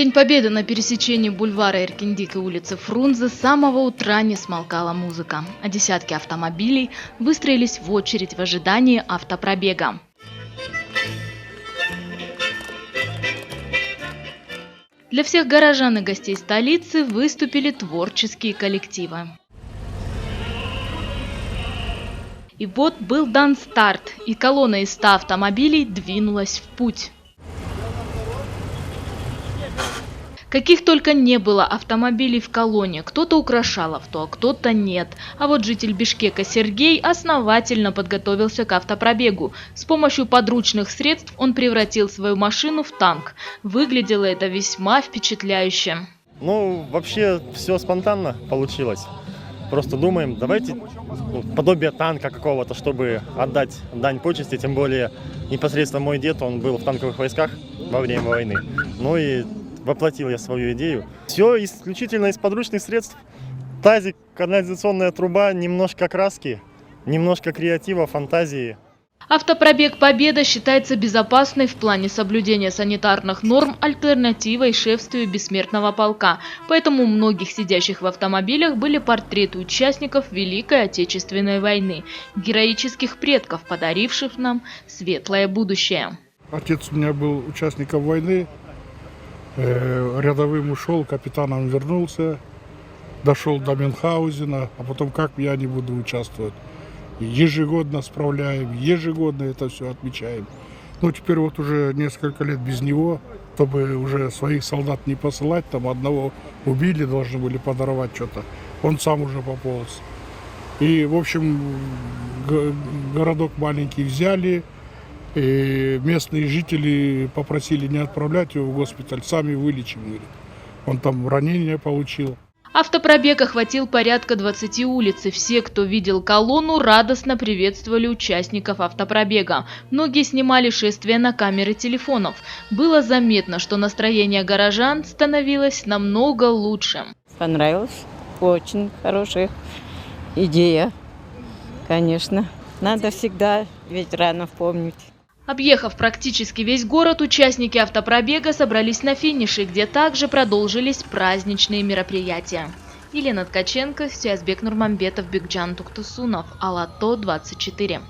День Победы на пересечении бульвара Эркиндик и улицы Фрунзе с самого утра не смолкала музыка, а десятки автомобилей выстроились в очередь в ожидании автопробега. Для всех горожан и гостей столицы выступили творческие коллективы. И вот был дан старт, и колонна из 100 автомобилей двинулась в путь. Каких только не было автомобилей в колонне, кто-то украшал авто, а кто-то нет. А вот житель Бишкека Сергей основательно подготовился к автопробегу. С помощью подручных средств он превратил свою машину в танк. Выглядело это весьма впечатляюще. Вообще все спонтанно получилось. Просто думаем, давайте подобие танка какого-то, чтобы отдать дань почести. Тем более непосредственно мой дед, он был в танковых войсках во время войны. И воплотил я свою идею. Все исключительно из подручных средств. Тазик, канализационная труба, немножко краски, немножко креатива, фантазии. Автопробег «Победа» считается безопасной в плане соблюдения санитарных норм альтернативой шествию бессмертного полка. Поэтому у многих сидящих в автомобилях были портреты участников Великой Отечественной войны, героических предков, подаривших нам светлое будущее. Отец у меня был участником войны. Рядовым ушел, капитаном вернулся, дошел до Мюнхгаузена, а потом как я не буду участвовать. Ежегодно справляем, ежегодно это все отмечаем. Теперь вот уже несколько лет без него, чтобы уже своих солдат не посылать, там одного убили, должны были подорвать что-то, он сам уже пополз. И, в общем, городок маленький взяли. И местные жители попросили не отправлять его в госпиталь, сами вылечим, говорит. Он там ранение получил. Автопробег охватил порядка 20 улиц, и все, кто видел колонну, радостно приветствовали участников автопробега. Многие снимали шествие на камеры телефонов. Было заметно, что настроение горожан становилось намного лучше. Понравилось. Очень хорошая идея, конечно. Надо всегда ветеранов помнить. Объехав практически весь город, участники автопробега собрались на финише, где также продолжились праздничные мероприятия. Елена Ткаченко, Сиязбек Нурмамбетов, Бекджан Туктусунов, Алато 24.